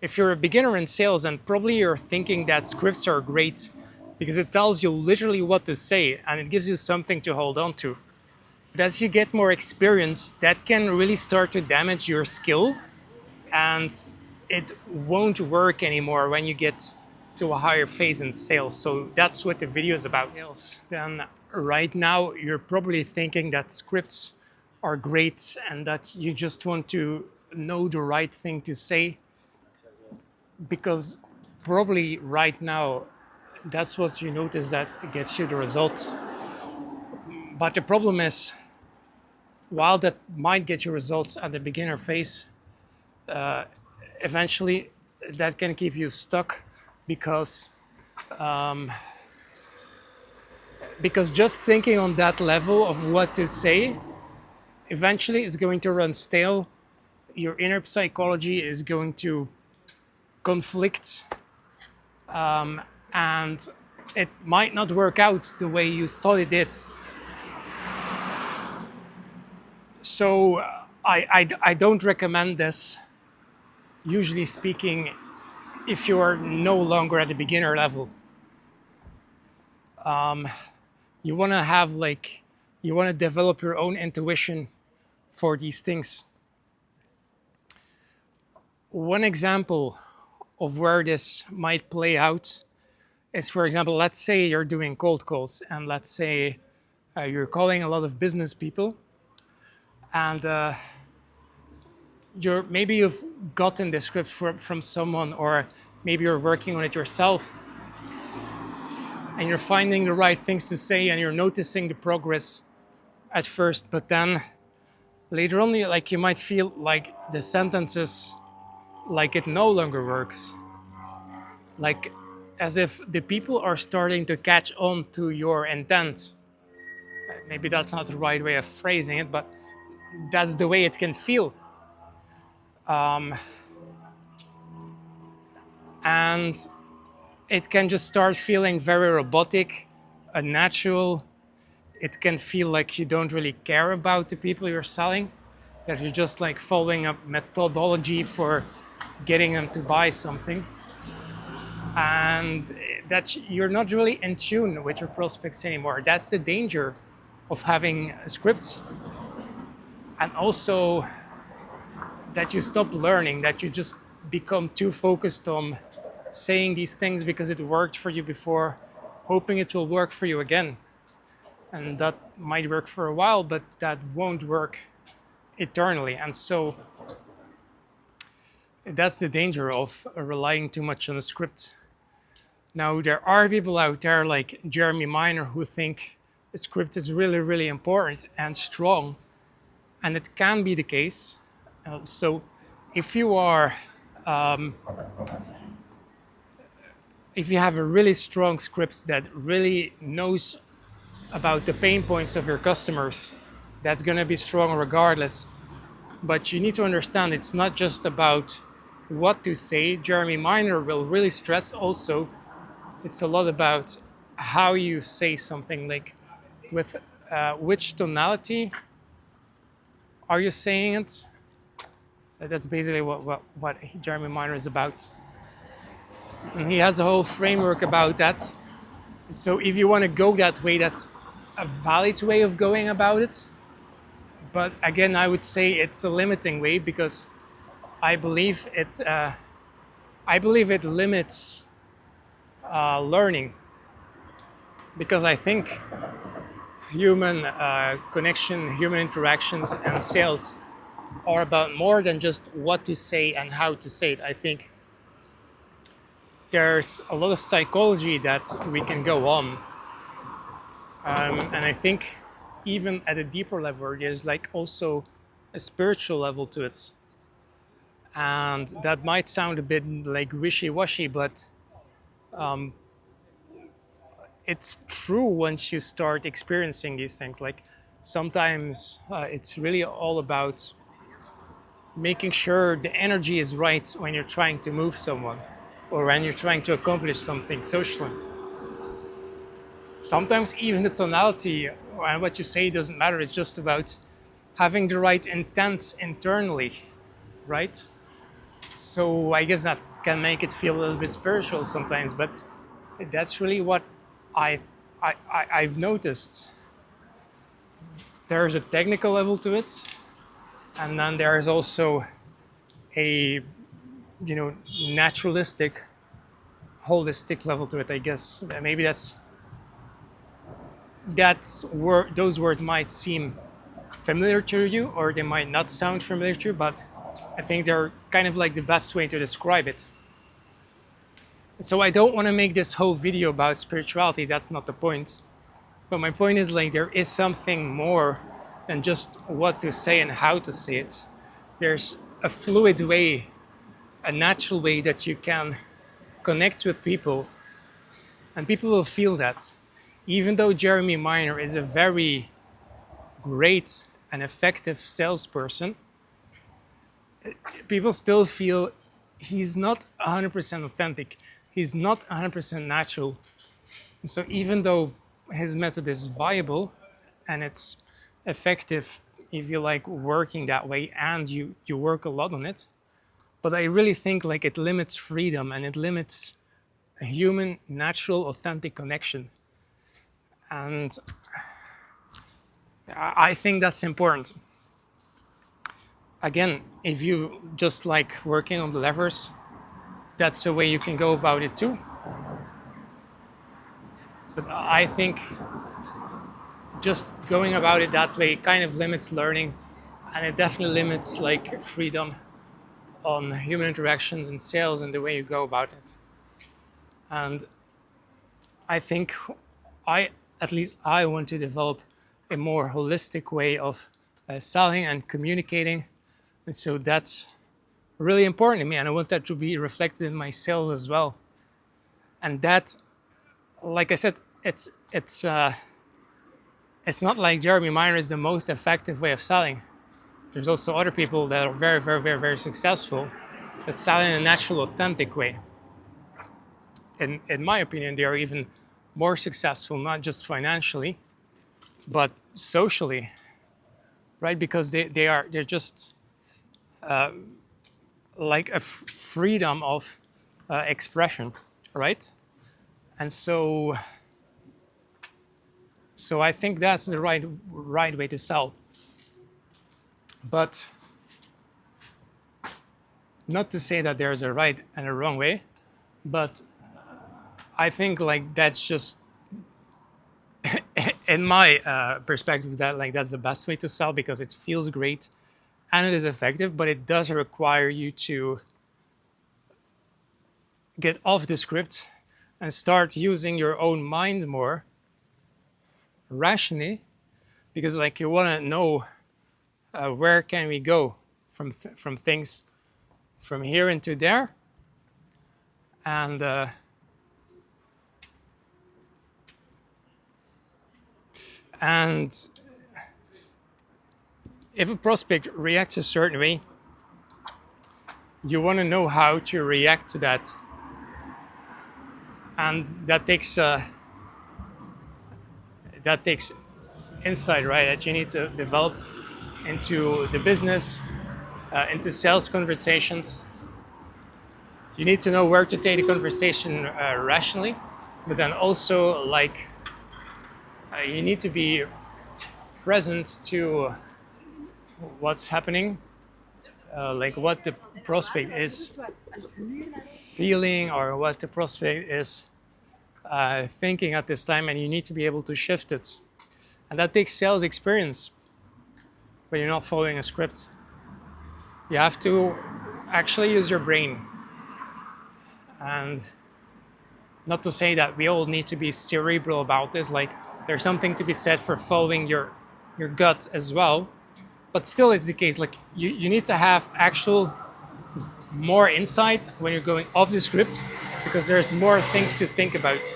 If you're a beginner in sales, and probably you're thinking that scripts are great because it tells you literally what to say and it gives you something to hold on to. But as you get more experience, that can really start to damage your skill, and it won't work anymore when you get to a higher phase in sales. So that's what the video is about. Then right now you're probably thinking that scripts are great and that you just want to know the right thing to say, because probably right now that's what you notice that gets you the results. But the problem is, while that might get you results at the beginner phase, eventually that can keep you stuck, because because just thinking on that level of what to say eventually is going to run stale. Your inner psychology is going to conflict, and it might not work out the way you thought it did. So I don't recommend this, usually speaking, if you're no longer at the beginner level. You want to have you want to develop your own intuition for these things. One example of where this might play out is, for example, let's say you're doing cold calls, and let's say you're calling a lot of business people, and maybe you've gotten the script from someone, or maybe you're working on it yourself, and you're finding the right things to say, and you're noticing the progress at first, but then later on, you might feel like the sentences, like it no longer works, like as if the people are starting to catch on to your intent. Maybe that's not the right way of phrasing it, but that's the way it can feel. And it can just start feeling very robotic, unnatural. It can feel like you don't really care about the people you're selling, that you're just like following a methodology for getting them to buy something, and that you're not really in tune with your prospects anymore. That's the danger of having scripts. And also that you stop learning, that you just become too focused on saying these things because it worked for you before, hoping it will work for you again. And that might work for a while, but that won't work eternally. And so that's the danger of relying too much on a script. Now, there are people out there like Jeremy Miner who think a script is really, really important and strong, and it can be the case. So if you are, if you have a really strong script that really knows about the pain points of your customers, that's going to be strong regardless. But you need to understand it's not just about what to say. Jeremy Miner will really stress also, it's a lot about how you say something, like with which tonality are you saying it. That's basically what Jeremy Miner is about. And he has a whole framework about that. So if you want to go that way, that's a valid way of going about it. But again, I would say it's a limiting way, because I believe it limits learning. Because I think human connection, human interactions, and sales are about more than just what to say and how to say it. I think there's a lot of psychology that we can go on. And I think even at a deeper level, there's like also a spiritual level to it. And that might sound a bit like wishy-washy, but it's true once you start experiencing these things. Like sometimes it's really all about making sure the energy is right when you're trying to move someone, or when you're trying to accomplish something socially. Sometimes even the tonality and what you say doesn't matter. It's just about having the right intent internally, right? So I guess that can make it feel a little bit spiritual sometimes, but that's really what I've I've noticed. There's a technical level to it, and then there is also a naturalistic, holistic level to it. I guess maybe that's where those words might seem familiar to you, or they might not sound familiar to you, but I think they're kind of like the best way to describe it. So I don't want to make this whole video about spirituality. That's not the point. But my point is like there is something more than just what to say and how to say it. There's a fluid way, a natural way that you can connect with people, and people will feel that. Even though Jeremy Miner is a very great and effective salesperson, people still feel he's not 100% authentic. He's not 100% natural. So even though his method is viable and it's effective if you like working that way and you work a lot on it, but I really think like it limits freedom and it limits a human, natural, authentic connection. And I think that's important. Again, if you just like working on the levers, that's a way you can go about it too. But I think just going about it that way kind of limits learning, and it definitely limits like freedom on human interactions and sales and the way you go about it. And I think at least I want to develop a more holistic way of selling and communicating. And so that's really important to me, and I want that to be reflected in my sales as well. And that, like I said, it's not like Jeremy Miner is the most effective way of selling. There's also other people that are very, very, very, very successful that sell in a natural, authentic way. In my opinion, they are even more successful, not just financially, but socially, right? Because they're just like a freedom of expression, right? And so I think that's the right way to sell. But not to say that there's a right and a wrong way, but I think like that's just in my perspective that like that's the best way to sell because it feels great and it is effective, but it does require you to get off the script and start using your own mind more rationally, because like you want to know where can we go from things from here into there, and if a prospect reacts a certain way, you want to know how to react to that, and that takes insight, right? That you need to develop into the business, into sales conversations. You need to know where to take the conversation rationally, but then also like you need to be present to what's happening, like what the prospect is feeling or what the prospect is thinking at this time, and you need to be able to shift it. And that takes sales experience when you're not following a script. You have to actually use your brain. And not to say that we all need to be cerebral about this, like there's something to be said for following your gut as well. But still it's the case, like you need to have actual more insight when you're going off the script, because there's more things to think about.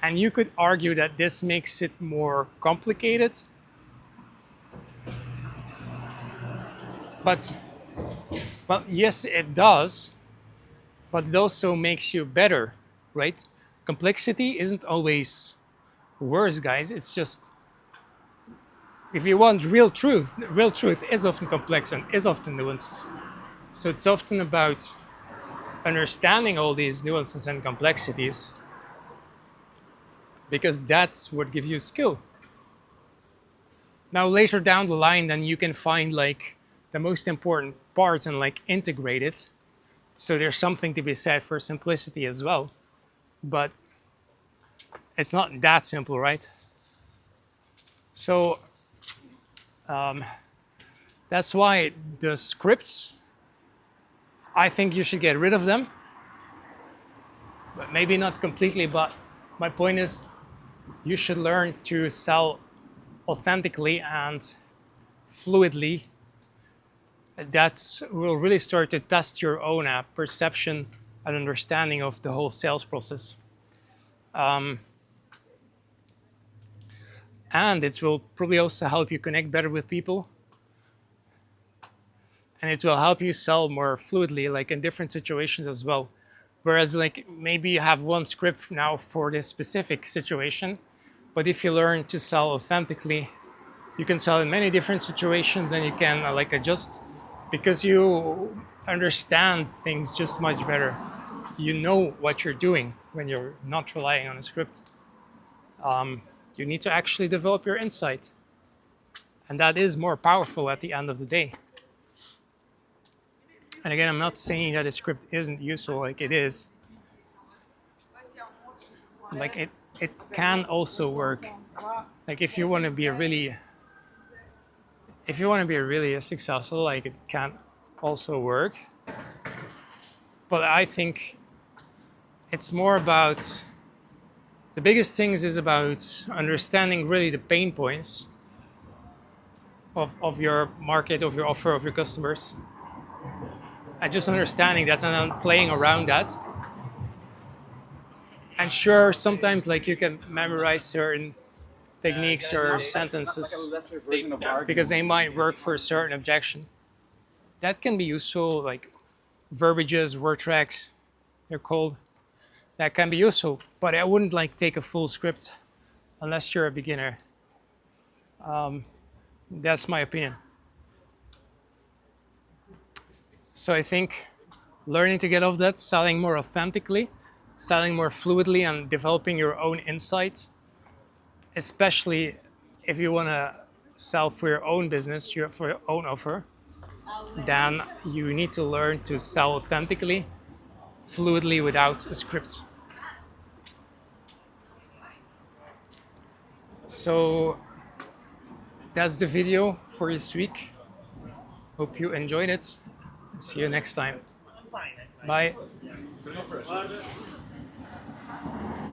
And you could argue that this makes it more complicated. But, well, yes, it does. But it also makes you better, right? Complexity isn't always worse, guys. It's just, if you want real truth is often complex and is often nuanced. So it's often about understanding all these nuances and complexities because that's what gives you skill. Now later down the line, then you can find like the most important parts and like integrate it. So there's something to be said for simplicity as well. But it's not that simple, right? So that's why the scripts, I think you should get rid of them. But maybe not completely, but my point is you should learn to sell authentically and fluidly. That will really start to test your own perception and understanding of the whole sales process. And it will probably also help you connect better with people. And it will help you sell more fluidly, like in different situations as well. Whereas like maybe you have one script now for this specific situation, but if you learn to sell authentically, you can sell in many different situations and you can like adjust because you understand things just much better. You know what you're doing when you're not relying on a script. You need to actually develop your insight. And that is more powerful at the end of the day. And again, I'm not saying that a script isn't useful, like it is. Like it can also work. Like if you want to be really successful, like it can also work. But I think it's more about the biggest things is about understanding really the pain points of your market, of your offer, of your customers. And just understanding that and then playing around that. And sure, sometimes like you can memorize certain techniques or sentences because they might work for a certain objection. That can be useful, like verbiages, word tracks, they're called. That can be useful, but I wouldn't like take a full script unless you're a beginner. That's my opinion. So I think learning to get off that, selling more authentically, selling more fluidly, and developing your own insight, especially if you want to sell for your own business, for your own offer, then you need to learn to sell authentically, fluidly, without a script. So that's the video for this week. Hope you enjoyed it. See you next time. Bye.